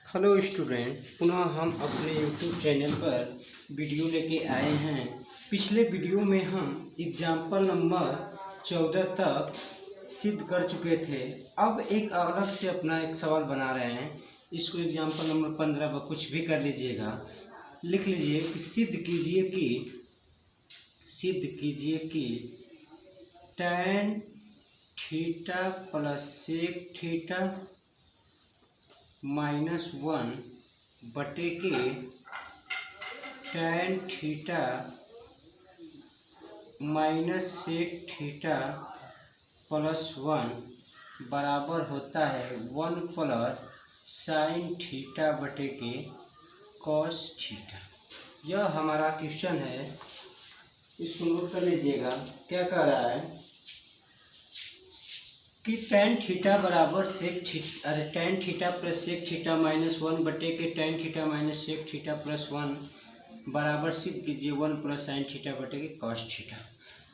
Hello student, पुनः हम अपने यूट्यूब चैनल पर वीडियो लेके आए हैं। पिछले वीडियो में हम एग्जाम्पल नंबर 14 तक सिद्ध कर चुके थे। अब एक अलग से अपना एक सवाल बना रहे हैं। इसको एग्जाम्पल नंबर 15 पर कुछ भी कर लीजिएगा। लिख लीजिए कि सिद्ध कीजिए कि tan theta plus sec theta -1 बटे के tan theta minus sec theta +1 बराबर होता है 1 प्लस साइन थीटा बटे के कॉस थीटा। यह हमारा क्वेश्चन है, इसको नोट कर लीजिएगा। क्या कह रहा है कि tan थीटा बराबर tan theta plus sec theta -1 बटे के tan theta minus sec theta +1 बराबर सिद्ध कीजिए 1 प्लस साइन थीटा बटे के कॉस थीटा।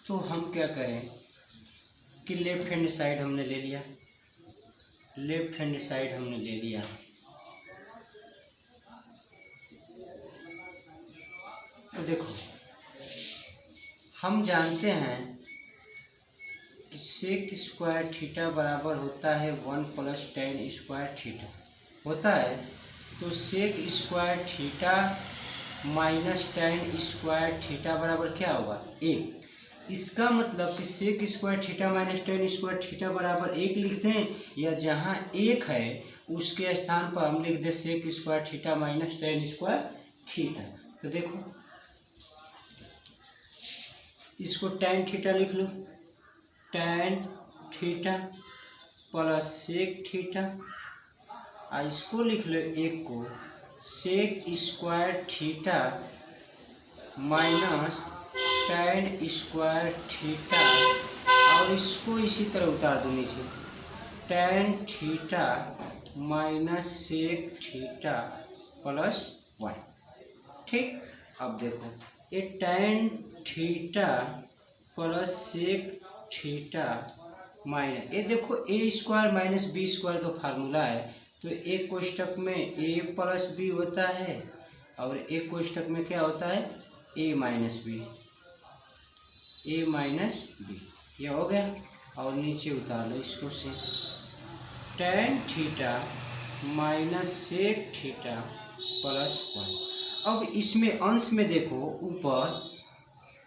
तो हम क्या करें कि लेफ्ट हैंड साइड हमने ले लिया। तो देखो, हम जानते हैं सेक स्क्वायर थीटा बराबर होता है 1 प्लस tan स्क्वायर थीटा होता है। तो sec square theta minus tan square theta बराबर क्या होगा 1। इसका मतलब कि sec square theta minus tan square theta बराबर 1 लिखते हैं, या जहाँ 1 है उसके स्थान पर हम लिख दें sec square theta minus tan square theta. तो देखो, इसको tan थीटा लिख लो, tan theta plus sec theta, और इसको लिख लो 1 को sec square theta minus tan square theta, और इसको इसी तरह उतार दो नीचे, tan theta minus sec theta +1। ठीक, अब देखो ये tan theta plus sec theta minus, ये देखो a square minus b square का फार्मूला है। तो एक कोष्टक में a प्लस बी होता है और एक कोष्टक में क्या होता है a माइनस बी। ये हो गया, और नीचे उतार लो इसको से tan theta minus sec theta +1। अब इसमें अंश में देखो ऊपर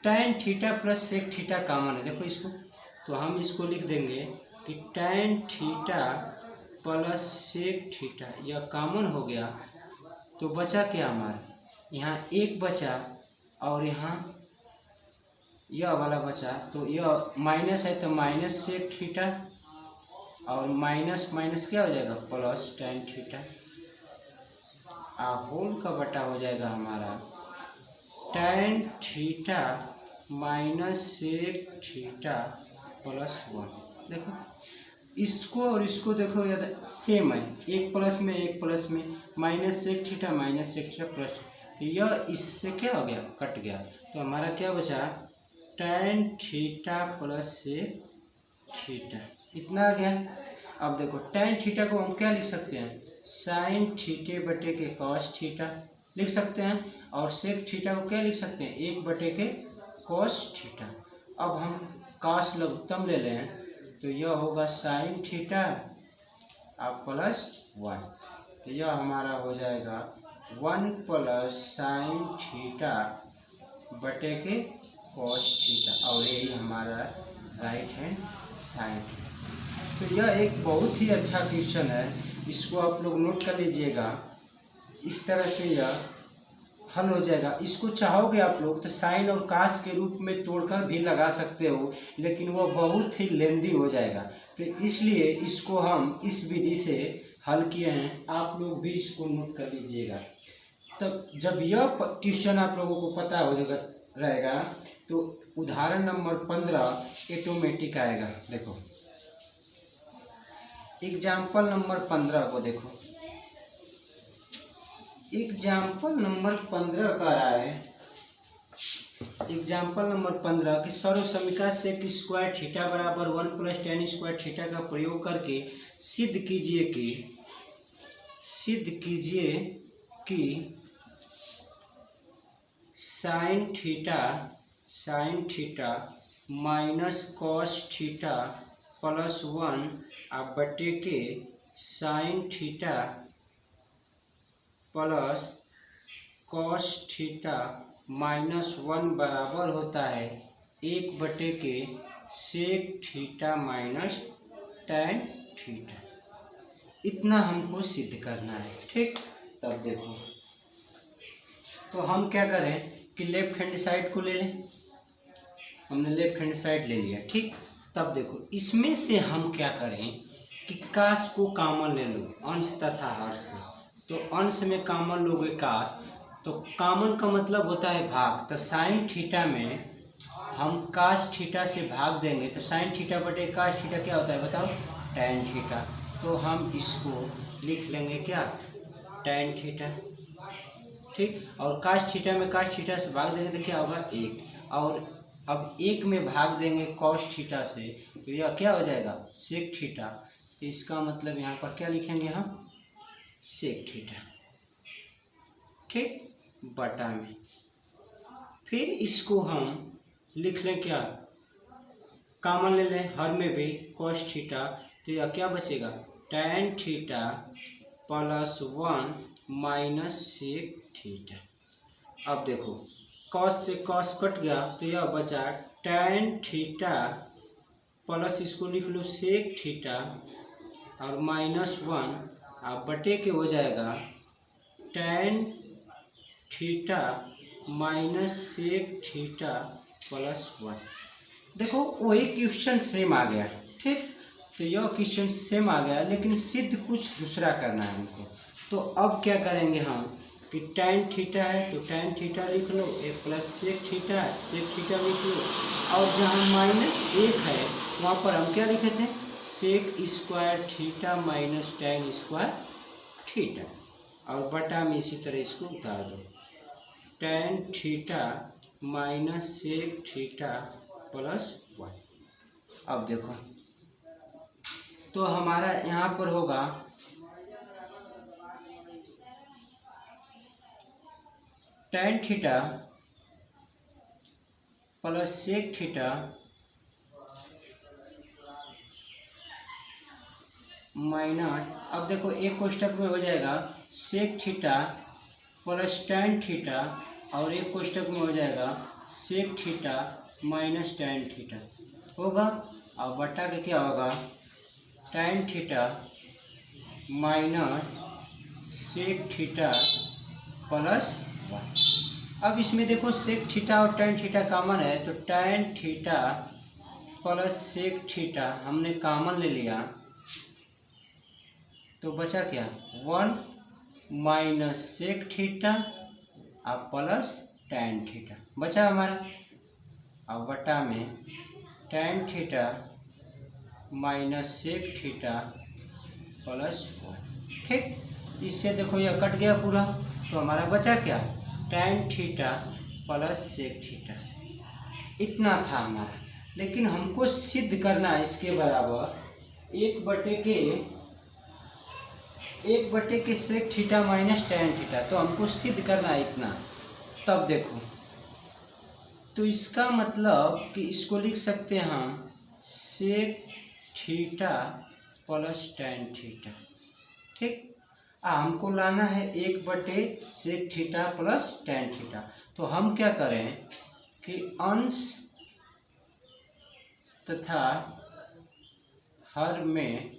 tan theta plus sec theta common है, देखो इसको। तो हम इसको लिख देंगे कि tan theta plus sec theta यह कॉमन हो गया। तो बचा क्या हमारा, यहाँ 1 बचा और यहाँ यह वाला बचा। तो यह माइनस है तो माइनस सेक थीटा, और माइनस माइनस क्या हो जाएगा प्लस tan थीटा, होल का बटा हो जाएगा हमारा tan theta minus sec theta +1। देखो इसको और इसको देखो, याद सेम है, एक प्लस में माइनस सेक थीटा प्लस, तो यह इससे क्या हो गया कट गया। तो हमारा क्या बचा tan theta plus sec theta, इतना आ गया। अब देखो tan थीटा को हम क्या लिख सकते हैं साइन थीटे बटे के कॉस थीटा लिख सकते हैं, और सेक थीटा को क्या लिख सकते हैं 1 बटे के कॉस थीटा। अब हम कॉस लघुत्तम ले लें तो यह होगा साइन थीटा +1। तो यह हमारा हो जाएगा 1 प्लस साइन थीटा बटे के कॉस थीटा, और यही हमारा राइट हैंड साइड। तो यह एक बहुत ही अच्छा क्वेश्चन है, इसको आप लोग नोट कर लीजिएगा। इस तरह से यह हल हो जाएगा। इसको चाहोगे आप लोग तो साइन और कास के रूप में तोड़कर भी लगा सकते हो, लेकिन वह बहुत ही लेंदी हो जाएगा। तो इसलिए इसको हम इस विधि से हल किए हैं, आप लोग भी इसको नोट कर लीजिएगा। तब जब यह क्वेश्चन आप लोगों को पता हो रहेगा तो उदाहरण नंबर 15 ऑटोमेटिक आएगा। देखो एग्जाम्पल नंबर 15 को देखो, एग्जाम्पल नंबर 15 का रहा है। एग्जाम्पल नंबर 15 की सर्व समीकरण सेक स्क्वायर थीटा बराबर 1 प्लस tan स्क्वायर थीटा का प्रयोग करके सिद्ध कीजिए कि सिद्ध कीजिए कि sine theta minus cos theta plus 1 बटे के sine theta plus cos theta minus 1 बराबर होता है 1 बटे के sec theta minus tan theta. इतना हमको सिद्ध करना है। ठीक, तब देखो, तो हम क्या करें कि लेफ्ट हैंड साइड को ले लें। हमने लेफ्ट हैंड साइड ले लिया। ठीक, तब देखो इसमें से हम क्या करें कि काश को कॉमन ले लो, अंश तथा हर से। तो अंश में कॉमन लोगे काश, तो कॉमन का मतलब होता है भाग। तो साइन थीटा में हम काश थीटा से भाग देंगे तो साइन थीटा बटे काश थीटा क्या होता है बताओ, टैन थीटा। तो हम इसको लिख लेंगे क्या, टैन थीटा। ठीक, और काश थीटा में काश थीटा से भाग देंगे तो क्या होगा 1, और अब 1 में भाग देंगे कॉस थीटा से तो यह क्या हो जाएगा सेक थीटा। तो इसका मतलब यहाँ पर क्या लिखेंगे हम, सेक थीटा। ठीक, बटा में फिर इसको हम लिख लें क्या, कॉमन ले लें हर में भी कॉस थीटा। तो यह क्या बचेगा, tan theta plus 1 minus sec theta. अब देखो कॉस से कॉस कट गया तो यह बचा टैन थीटा प्लस इसको लिख लो सेक थीटा और माइनस 1 अब बटे के हो जाएगा tan theta minus sec theta plus 1। देखो वही क्वेश्चन सेम आ गया। ठीक, तो यह क्वेश्चन सेम आ गया लेकिन सिद्ध कुछ दूसरा करना है हमको। तो अब क्या करेंगे हम कि टैन थीटा है तो टैन थीटा लिख लो, एक प्लस सेक थीटा लिख लो, और जहाँ माइनस 1 है वहाँ पर हम क्या लिखे थे, sec square theta minus tan square theta, और बटा में इसी तरह इसको उतार दो, tan theta minus sec theta plus 1। अब देखो तो हमारा यहाँ पर होगा tan theta plus sec theta minus, अब देखो एक कोष्टक में हो जाएगा sec theta plus tan theta और एक कोष्टक में हो जाएगा sec theta minus tan theta होगा। अब बटा के क्या होगा, tan theta minus sec theta plus 1। अब इसमें देखो सेक थीटा और टैन थीटा कॉमन है तो tan theta plus sec theta हमने कॉमन ले लिया तो बचा क्या 1 माइनस सेक थीटा अब प्लस टैन थीटा बचा हमारा। अब बटा में tan theta minus sec theta plus 1। ठीक, इससे देखो यह कट गया पूरा तो हमारा बचा क्या, tan theta plus sec theta. इतना था हमारा, लेकिन हमको सिद्ध करना है इसके बराबर 1 बटे के sec theta minus tan theta. तो हमको सिद्ध करना है इतना। तब देखो तो इसका मतलब कि इसको लिख सकते हैं हम sec theta plus tan theta. ठीक, हमको लाना है 1 बटे sec theta plus tan theta. तो हम क्या करें कि अंश तथा हर में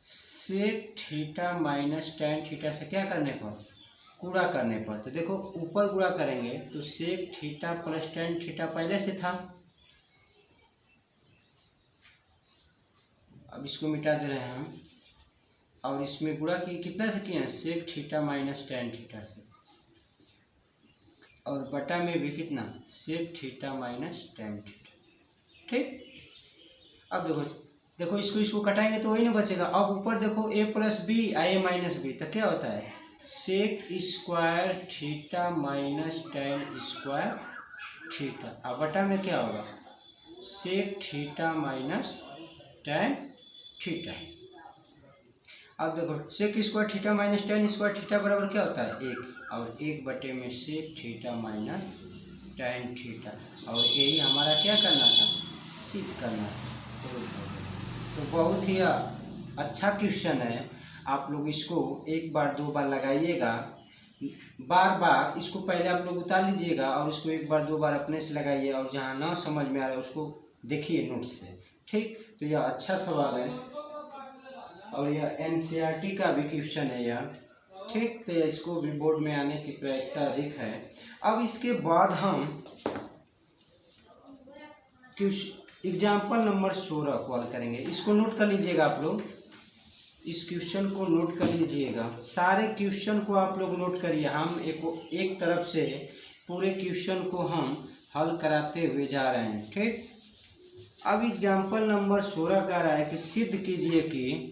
sec theta minus tan theta से क्या करने पर, गुणा करने पर। तो देखो ऊपर गुणा करेंगे तो sec theta plus tan theta पहले से था, अब इसको मिटा दे रहे हैं हम, और इसमें गुणा की कितना से किए हैं, sec theta minus tan theta से, और बटा में भी कितना, sec theta minus tan theta. ठीक, अब देखो इसको कटाएंगे तो वही ना बचेगा। अब ऊपर देखो a plus b a minus b, तो क्या होता है sec square theta minus tan square theta. अब बटा में क्या होगा sec theta minus tan theta. अब देखो sec square theta minus tan square theta बराबर क्या होता है 1, और 1/में sec theta minus tan theta, और यही हमारा क्या करना था, सिद्ध करना था। तो बहुत ही अच्छा क्वेश्चन है, आप लोग इसको एक बार दो बार लगाइएगा, बार बार इसको पहले आप लोग उतार लीजिएगा और इसको एक बार दो बार अपने से लगाइए, और जहाँ ना समझ में आ रहा है उसको देखिए नोट से, ठीक। तो यह अच्छा सवाल है और यह एनसीईआरटी का भी क्वेश्चन है यह, ठीक। तो इसको भी बोर्ड में आने की प्रायिकता अधिक है। अब इसके बाद हम एग्जाम्पल नंबर 16 कॉल करेंगे। इसको नोट कर लीजिएगा आप लोग, इस क्वेश्चन को नोट कर लीजिएगा, सारे क्वेश्चन को आप लोग नोट करिए। हम एक तरफ से पूरे क्वेश्चन को हम हल कराते हुए जा रहे हैं, ठीक। अब एग्जाम्पल नंबर 16 कह रहा है कि सिद्ध कीजिए कि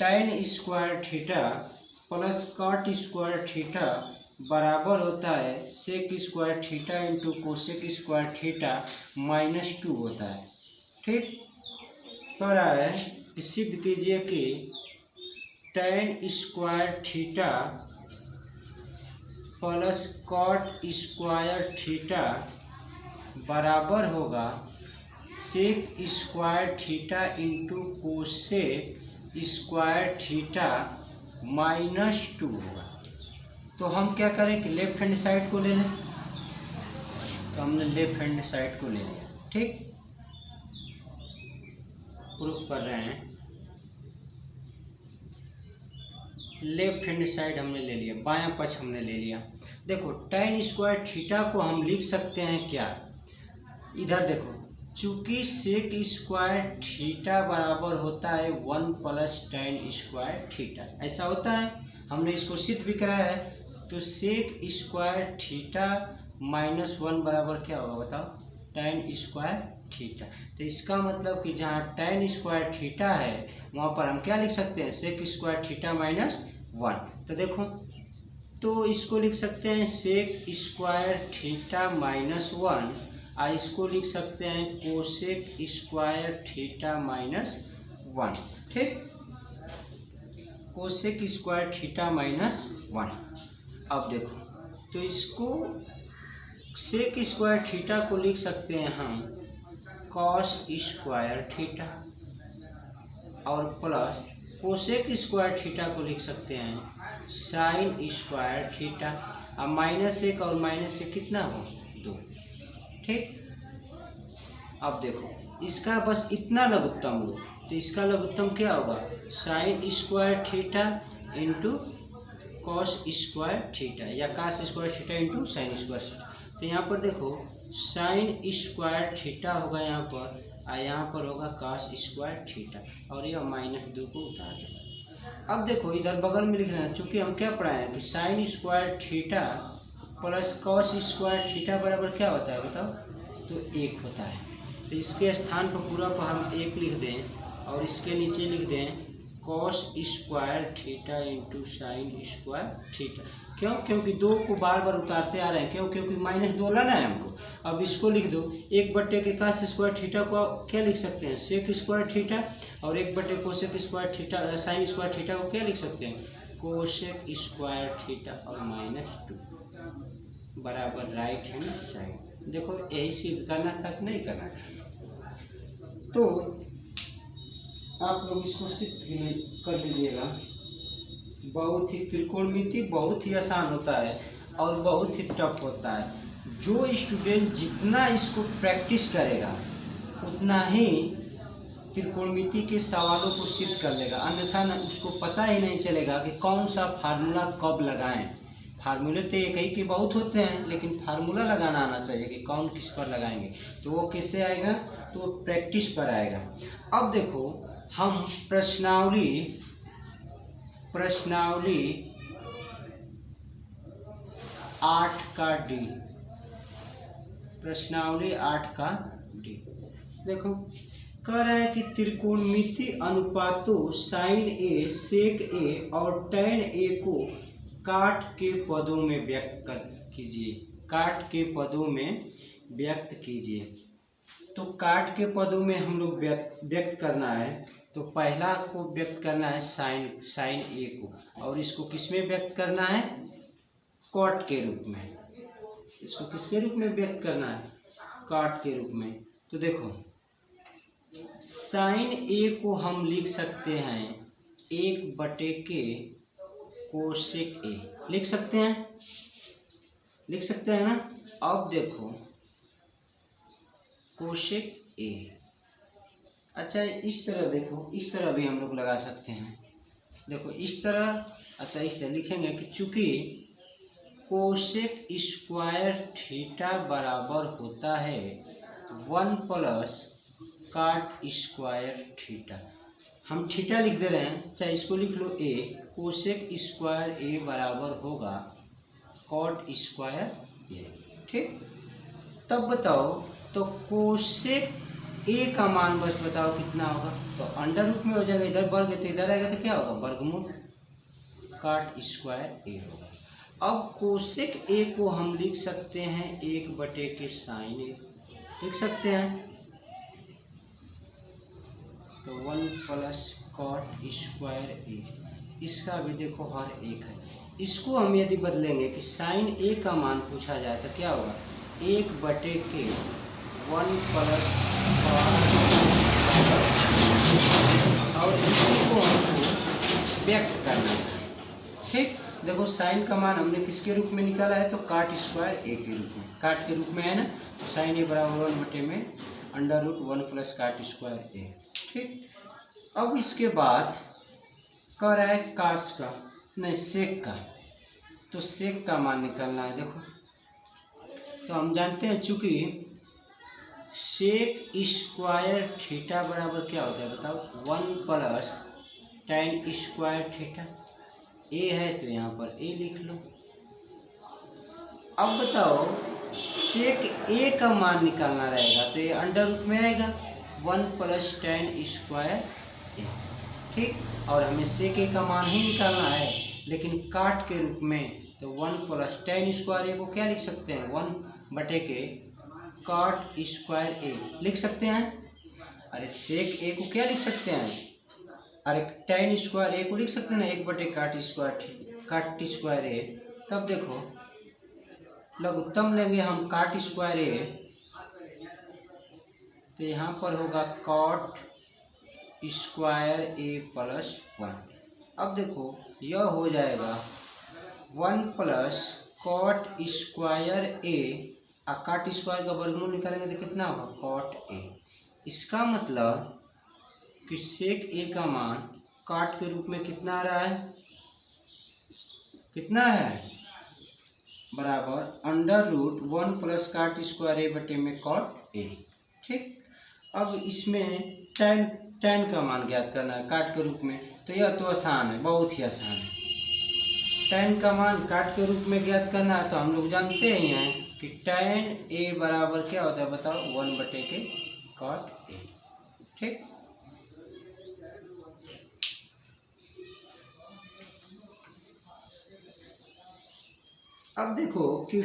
tan square theta plus cot square theta बराबर होता है sec square theta into cosec square theta -2 होता है, ठीक। कह रहा है कि सिद्ध कीजिए कि tan square theta plus cot square theta बराबर होगा sec square theta into cosec square theta -2 होगा। तो हम क्या करें कि लेफ्ट हैंड साइड को ले लें, तो हमने लेफ्ट हैंड साइड को ले लिया, ठीक। प्रूफ कर रहे हैं, लेफ्ट हैंड साइड हमने ले लिया, बायां पक्ष हमने ले लिया। देखो tan स्क्वायर थीटा को हम लिख सकते हैं क्या, इधर देखो, चूंकि सेक स्क्वायर थीटा बराबर होता है 1 प्लस tan स्क्वायर थीटा, ऐसा होता है, हमने इसको सिद्ध भी कराया है। तो सेक स्क्वायर थीटा -1 बराबर क्या होगा बताओ, tan स्क्वायर थीटा। तो इसका मतलब कि जहाँ tan स्क्वायर थीटा है वहाँ पर हम क्या लिख सकते हैं, सेक स्क्वायर थीटा -1। तो देखो, तो इसको लिख सकते हैं सेक स्क्वायर थीटा -1, और इसको लिख सकते हैं कोसेक स्क्वायर थीटा -1, ठीक। Cosec square theta -1। अब देखो, तो इसको सेक स्क्वायर थीटा को लिख सकते हैं हम कॉस स्क्वायर थीटा, और प्लस कोसेक स्क्वायर थीटा को लिख सकते हैं साइन स्क्वायर थीटा। अब -1 और -1 कितना हो, 2, ठीक। अब देखो इसका बस इतना लघुत्तम लो, तो इसका लघुत्तम क्या होगा, sine square theta into cos square theta, या cos square theta into sine square theta. तो यहाँ पर देखो साइन स्क्वायर थीटा होगा यहाँ पर, और यहाँ पर होगा कॉस स्क्वायर थीटा, और यह -2 को उतार देगा। अब देखो इधर बगल में लिखना है, चूंकि हम क्या पढ़ाए हैं कि sign square theta plus cos square theta बराबर क्या होता है बताओ, तो 1 होता है। तो इसके स्थान पर पूरा पर हम 1 लिख दें, और इसके नीचे लिख दें cos square theta into sine square theta. क्यों, क्योंकि 2 को बार बार उतारते आ रहे हैं, क्यों, क्योंकि -2 लाना है हमको। अब इसको लिख दो 1/के कॉस स्क्वायर थीटा को क्या लिख सकते हैं, सेक स्क्वायर थीटा, और 1/के cosec square theta sine square theta को क्या लिख सकते हैं, कोसेक स्क्वायर थीटा, और -2 बराबर राइट हैंड साइड। देखो यही सिद्ध करना था कि नहीं करना था, तो आप लोग इसको सिद्ध कर लीजिएगा। बहुत ही त्रिकोणमिति बहुत ही आसान होता है और बहुत ही टफ होता है। जो स्टूडेंट जितना इसको प्रैक्टिस करेगा उतना ही त्रिकोणमिति के सवालों को सिद्ध कर लेगा, अन्यथा न उसको पता ही नहीं चलेगा कि कौन सा फार्मूला कब लगाएं। फार्मूले तो एक ही के बहुत होते हैं, लेकिन फार्मूला लगाना आना चाहिए कि कौन किस पर लगाएंगे। तो वो किससे आएगा, तो प्रैक्टिस पर आएगा। अब देखो हम प्रश्नावली 8 का डी, प्रश्नावली 8 का डी देखो, कह रहा है कि त्रिकोणमिति अनुपातों साइन ए, सेक ए और टैन ए को काट के पदों में व्यक्त कीजिए। काट के पदों में व्यक्त कीजिए। तो काट के पदों में हम लोग व्यक्त करना है, तो पहला को व्यक्त करना है साइन ए को, और इसको किस में व्यक्त करना है, कॉट के रूप में। इसको किसके रूप में व्यक्त करना है, कॉट के रूप में। तो देखो साइन ए को हम लिख सकते हैं 1/के कोसेक ए, लिख सकते हैं ना। अब देखो कोसेक ए, अच्छा इस तरह देखो, इस तरह भी हम लोग लगा सकते हैं। देखो इस तरह, अच्छा इस तरह लिखेंगे कि चूंकि कोसेक स्क्वायर थीटा बराबर होता है 1 प्लस कॉट स्क्वायर थीटा। हम थीटा लिख दे रहे हैं, चाहे इसको लिख लो ए, कोसेक स्क्वायर ए बराबर होगा कॉट स्क्वायर ए, ठीक। तब बताओ तो कोसेक ए का मान बस बताओ कितना होगा, तो अंडर रूट में हो जाएगा, इधर वर्ग है तो इधर आएगा तो क्या होगा, वर्गमूल कॉट स्क्वायर ए होगा। अब कोसेक ए को हम लिख सकते हैं 1/के साइन ए, लिख सकते हैं। तो 1 प्लस कॉट स्क्वायर ए, इसका भी देखो हर एक है। इसको हम यदि बदलेंगे कि साइन ए का मान पूछा जाए तो क्या होगा, 1/के 1 प्लस और इसको हमको व्यक्त करना है, ठीक। देखो साइन का मान हमने किसके रूप में निकाला है, तो कॉट स्क्वायर ए के रूप में, कॉट के रूप में है ना। तो साइन ए बराबर 1/में √1 प्लस कॉट स्क्वायर ए, ठीक। अब इसके बाद कह रहा है कास का, नहीं सेक का, तो सेक का मान निकालना है। देखो तो हम जानते हैं चूंकि सेक स्क्वायर थीटा बराबर क्या होता है बताओ, 1 प्लस tan स्क्वायर थीटा। ए है तो यहाँ पर ए लिख लो। अब बताओ सेक ए का मान निकालना रहेगा, तो ये अंडर रूट में आएगा 1 प्लस tan स्क्वायर ए, ठीक। और हमें सेक ए का मान ही निकालना है, लेकिन काट के रूप में, तो 1 प्लस tan स्क्वायर ए को क्या लिख सकते हैं, 1/के कॉट स्क्वायर ए लिख सकते हैं। अरे सेक ए को क्या लिख सकते हैं, अरे tan स्क्वायर ए को लिख सकते हैं ना, 1/के कॉट स्क्वायर ए। तब देखो लघुत्तम लेंगे हम कॉट स्क्वायर ए, तो यहाँ पर होगा कॉट स्क्वायर ए प्लस 1। अब देखो यह हो जाएगा 1 प्लस कॉट स्क्वायर ए, और कॉट स्क्वायर का वर्गमूल निकालेंगे तो कितना होगा, कॉट ए। इसका मतलब कि सेक ए का मान कॉट के रूप में कितना आ रहा है, कितना है, बराबर √1 प्लस कॉट स्क्वायर ए बटे में कॉट ए, ठीक। अब इसमें tan का मान ज्ञात करना है काट के रूप में, तो यह तो आसान है, बहुत ही आसान है। tan का मान काट के रूप में ज्ञात करना है, तो हम लोग जानते ही हैं कि tan ए बराबर क्या होता है बताओ, 1/के कॉट ए, ठीक। अब देखो कि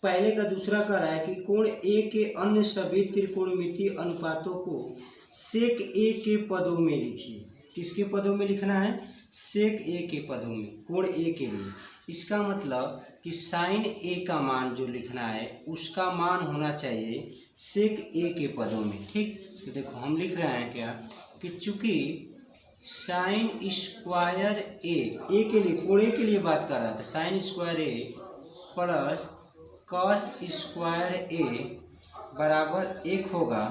पहले का दूसरा कह रहा है कि कोण ए के अन्य सभी त्रिकोणमितीय अनुपातों को सेक ए के पदों में लिखिए। किसके पदों में लिखना है, सेक ए के पदों में, कोण ए के लिए। इसका मतलब कि साइन ए का मान जो लिखना है उसका मान होना चाहिए सेक ए के पदों में, ठीक। तो देखो हम लिख रहे हैं क्या कि चूंकि साइन स्क्वायर ए के लिए, कोण ए के लिए बात कर रहा था, साइन स्क्वायर ए प्लस कॉस स्क्वायर ए बराबर 1 होगा,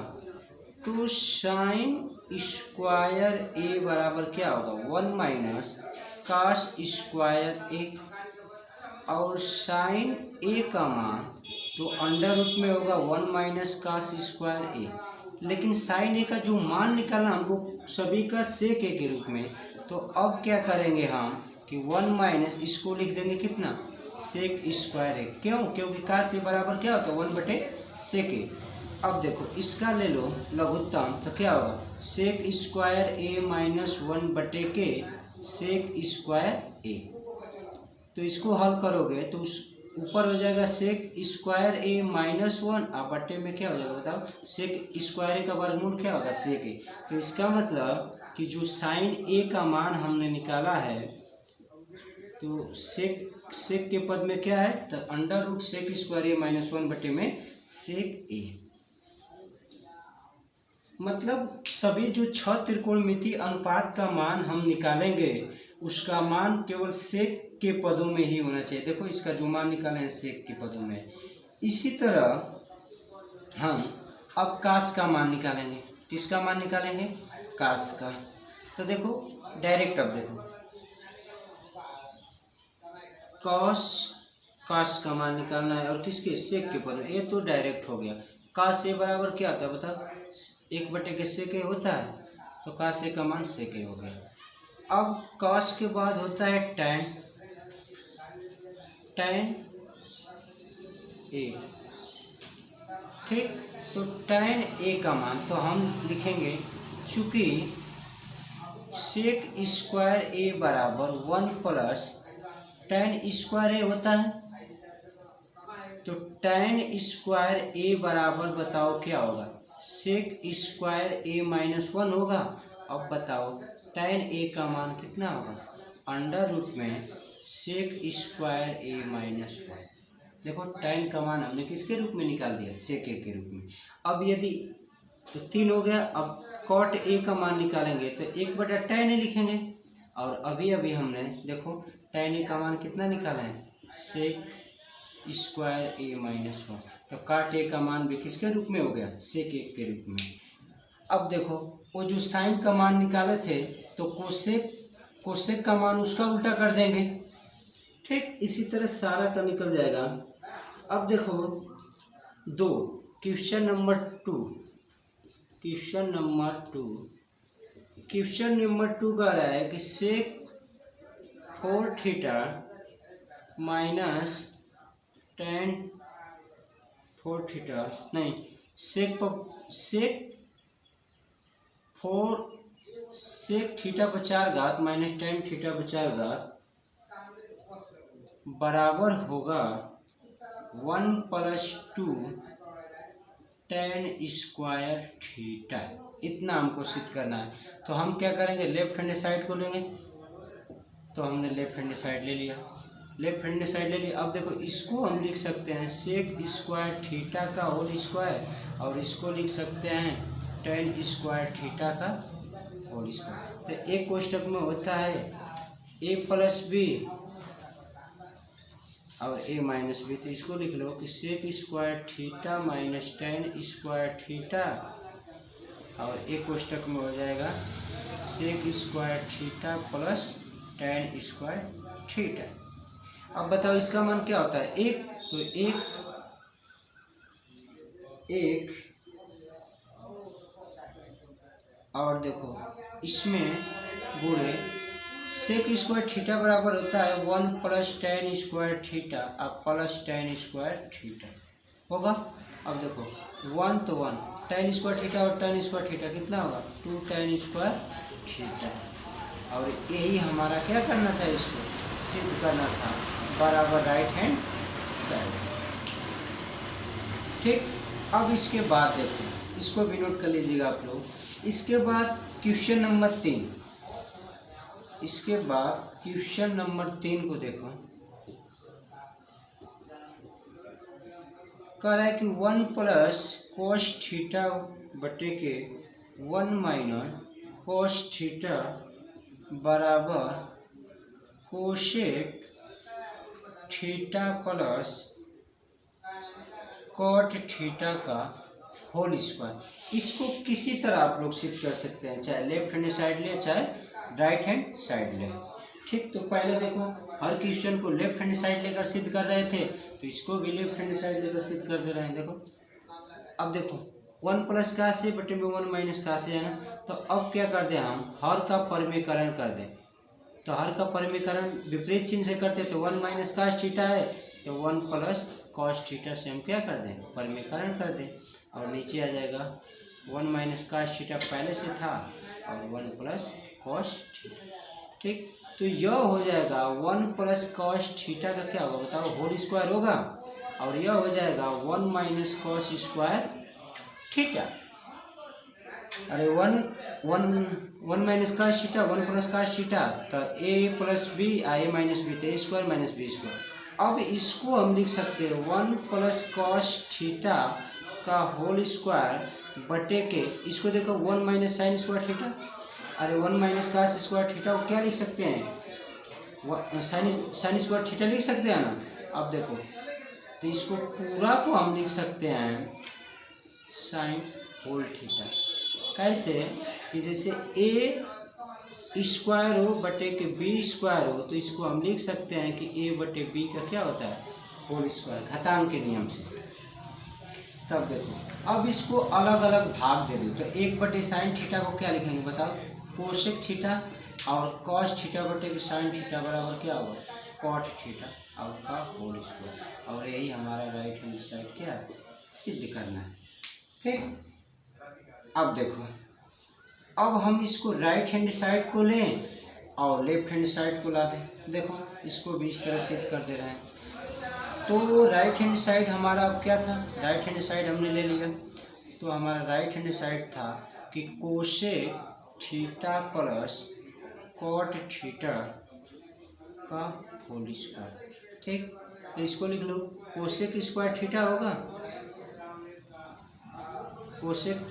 तो साइन स्क्वायर ए बराबर क्या होगा, 1 माइनस कॉस स्क्वायर ए। और साइन ए का मान तो अंडर रूट में होगा 1 माइनस कॉस स्क्वायर ए, लेकिन साइन ए का जो मान निकालना हमको सभी का सेक ए के रूप में, तो अब क्या करेंगे हम कि 1 माइनस इसको लिख देंगे कितना, सेक स्क्वायर ए। क्यों, क्योंकि कॉस ए बराबर क्या होता है 1/सेक ए। अब देखो इसका ले लो लघुत्तम, तो क्या होगा, सेक स्क्वायर ए माइनस 1/के सेक स्क्वायर ए। तो इसको हल करोगे तो उस ऊपर हो जाएगा सेक स्क्वायर ए माइनस 1, और बट्टे में क्या हो जाएगा बताओ, सेक स्क्वायर ए का वर्गमूल क्या होगा, सेक ए। तो इसका मतलब कि जो साइन ए का मान हमने निकाला है तो सेक के पद में क्या है, तो अंडर रूट सेक स्क्वायर ए माइनस 1 बटे में सेक ए। मतलब सभी जो 6 त्रिकोणमितीय अनुपात का मान हम निकालेंगे उसका मान केवल सेक के पदों में ही होना चाहिए। देखो इसका जो मान निकाले हैं सेक के पदों में। इसी तरह हम अब कास का मान निकालेंगे। किसका मान निकालेंगे, कास का। तो देखो डायरेक्ट, अब देखो कास का मान निकालना है और किसके, सेक के पद में। ये तो डायरेक्ट हो गया। कास ए बराबर क्या होता है बताओ, 1 बटे के सेक ए होता है, तो कास ए का मान सेक ए हो गया। अब कास के बाद होता है टैन ए, ठीक। तो टैन ए का मान तो हम लिखेंगे, चूंकि सेक स्क्वायर ए बराबर 1 प्लस टैन स्क्वायर ए होता है, तो टैन स्क्वायर ए बराबर बताओ क्या होगा, सेक स्क्वायर ए माइनस 1 होगा। अब बताओ टैन ए का मान कितना होगा, अंडर रूट में सेक स्क्वायर ए माइनस 1। देखो टैन का मान हमने किसके रूप में निकाल दिया, सेक ए के रूप में। अब यदि तो 3 हो गया। अब कॉट ए का मान निकालेंगे तो 1 बटा टैन ए लिखेंगे। और अभी हमने देखो टैन ए का मान कितना निकाला है, सेक स्क्वायर ए माइनस 1। तो काट ए का मान भी किसके रूप में हो गया, सेक ए के रूप में। अब देखो वो जो साइन का मान निकाले थे तो कोसेक का मान उसका उल्टा कर देंगे, ठीक। इसी तरह सारा का निकल जाएगा। अब देखो क्वेश्चन नंबर टू का रहा है कि सेक 4 थीटा माइनस टेन 4 थीटा नहीं, सेक थीटा पर 4 घात माइनस टेन थीटा पर 4 घात बराबर होगा 1 प्लस 2 टेन स्क्वायर थीटा। इतना हमको सिद्ध करना है। तो हम क्या करेंगे, लेफ्ट हैंड साइड को लेंगे। तो हमने लेफ्ट हैंड साइड ले लिया। अब देखो इसको हम लिख सकते हैं सेक स्क्वायर थीटा का होल स्क्वायर, और इसको लिख सकते हैं टेन स्क्वायर थीटा का होल स्क्वायर। तो एक कोष्टक में होता है ए प्लस बी और ए माइनस बी। तो इसको लिख लो कि sec square theta minus tan square theta, और एक कोष्टक में हो जाएगा sec square theta plus tan square theta. अब बताओ इसका मान क्या होता है, 1। तो एक और देखो इसमें गुणे सेक स्क्वायर थीटा बराबर होता है 1 प्लस टेन स्क्वायर थीटा, अब प्लस टेन स्क्वायर थीटा होगा। अब देखो 1 तो 1, टेन स्क्वायर थीटा और टेन स्क्वायर थीटा कितना होगा, 2 टेन स्क्वायर थीटा। और यही हमारा क्या करना था, इसको सिद्ध करना था बराबर राइट हैंड साइड, ठीक। अब इसके बाद देखो, इसको भी नोट कर लीजिएगा आप लोग। इसके बाद क्वेश्चन नंबर 3 को देखो। कह रहा है कि 1 प्लस कोस थीटा बटे के 1 माइनस कोस थीटा बराबर cosec theta plus cot theta का होल स्क्वायर। इसको किसी तरह आप लोग सिद्ध कर सकते हैं, चाहे लेफ्ट हैंड साइड ले चाहे राइट हैंड साइड ले, ठीक। तो पहले देखो हर क्वेश्चन को लेफ्ट हैंड साइड लेकर सिद्ध कर रहे थे, तो इसको भी लेफ्ट हैंड साइड लेकर सिद्ध कर दे रहे हैं। देखो अब देखो 1 प्लस का से बटे में 1 माइनस का से है ना, तो अब क्या कर दें, हम हर का परिमेयकरण कर दें। तो हर का परिमेयकरण विपरीत चिन्ह से करते, तो 1 माइनस कास थीटा है, तो 1 प्लस कॉस थीटा से हम क्या कर दें, परिमेयकरण कर दें। और नीचे आ जाएगा 1 माइनस कास थीटा पहले से था और 1 प्लस कॉस थीटा, ठीक। तो यह हो जाएगा 1 प्लस कॉस थीटा का क्या होगा बताओ, होल स्क्वायर होगा। और यह हो जाएगा 1 माइनस कॉस स्क्वायर थीटा। अरे one one one minus cos theta, one plus cos theta, तो a plus b a minus b, तो a square minus b square. अब इसको हम लिख सकते हैं वन प्लस कॉस थीटा का होल स्क्वायर बटे के, इसको देखो one minus sine square theta, अरे one minus cos square theta को क्या लिख सकते हैं, साइन स्क्वायर थीटा लिख सकते हैं ना। अब देखो तो इसको पूरा को हम लिख सकते हैं साइन होल थीटा। कैसे कि जैसे ए स्क्वायर हो बटे के बी स्क्वायर हो, तो इसको हम लिख सकते हैं कि ए बटे बी का क्या होता है, होल स्क्वायर, घातांक के नियम से। तब देखो अब इसको अलग अलग भाग दे दो, तो एक बटे साइन थीटा को क्या लिखेंगे बताओ, कोसेक थीटा, और कॉस थीटा बटे के साइन थीटा बराबर क्या होगा, कॉट थीटा, और का होल स्क्वायर। और यही हमारा राइट हैंड साइड क्या है, सिद्ध करना है। ठीक, अब देखो अब हम इसको राइट हैंड साइड को लें और लेफ्ट हैंड साइड को ला दें। देखो इसको भी इस तरह सिद्ध कर दे रहे हैं। तो राइट हैंड साइड हमारा अब क्या था, राइट हैंड साइड हमने ले लिया, तो हमारा राइट हैंड साइड था कि cosec theta plus cot theta का होल स्क्वायर। ठीक, तो इसको लिख लो, कोसेक स्क्वायर थीटा होगा, cosec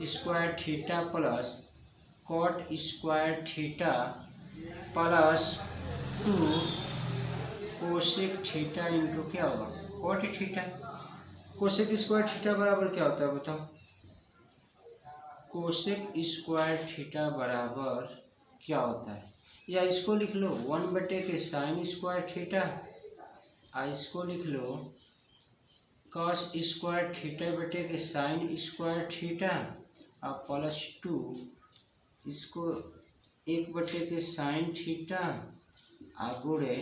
square theta plus cot square theta plus 2 cosec theta into क्या होगा, cot theta. Cosec square theta बराबर क्या होता है बताओ, कोसेक स्क्वायर थीटा बराबर क्या होता है, या इसको लिख लो वन बटे के साइन स्क्वायर थीटा, इसको लिख लो कॉस स्क्वायर थीटा बटे के साइन स्क्वायर थीटा, और प्लस 2 इसको एक बटे के साइन थीटा गुणे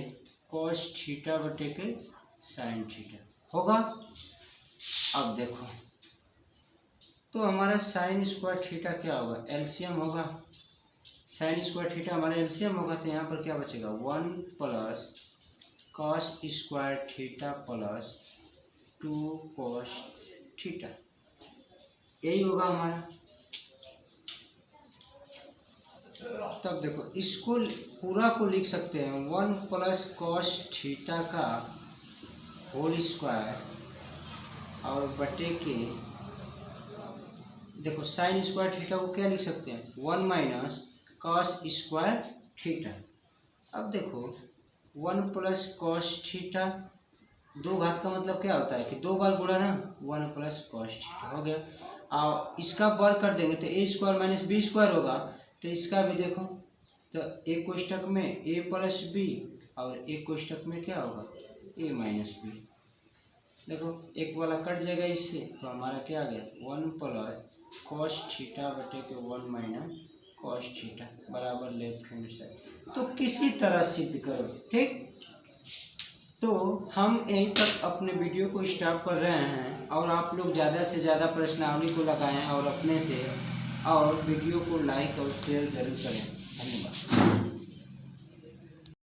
कॉस थीटा बटे के साइन थीटा होगा। अब देखो तो हमारा साइन स्क्वायर थीटा क्या होगा, एलसीएम होगा, साइन स्क्वायर थीटा हमारा एलसीएम होगा, तो यहाँ पर क्या बचेगा, one plus cos square theta plus 2 cos theta, यही होगा हमारा। तब देखो इसको पूरा को लिख सकते हैं वन प्लस कॉस थीटा का होल स्क्वायर और बटे के, देखो साइन स्क्वायर थीटा को क्या लिख सकते हैं, one minus cos square theta. अब देखो वन प्लस कॉस थीटा, दो घात का मतलब क्या होता है कि दो बार गुणा ना, वन प्लस कॉस थीटा हो गया, और इसका वर्ग कर देंगे तो a square minus b square होगा, तो इसका भी देखो तो एक कोष्टक में ए प्लस बी और एक कोष्टक में क्या होगा, ए माइनस बी। देखो एक वाला कट जाएगा इससे, तो हमारा क्या आ गया, वन प्लस कॉस थीटा बटे के वन माइनस कॉस थीटा बराबर लेफ्ट हैंड साइड। तो किसी तरह सिद्ध करो। ठीक, तो हम यहीं तक अपने वीडियो को स्टॉप कर रहे हैं, और आप लोग ज़्यादा से ज़्यादा प्रश्नावली को लगाएं और अपने से, और वीडियो को लाइक और शेयर जरूर करें। धन्यवाद।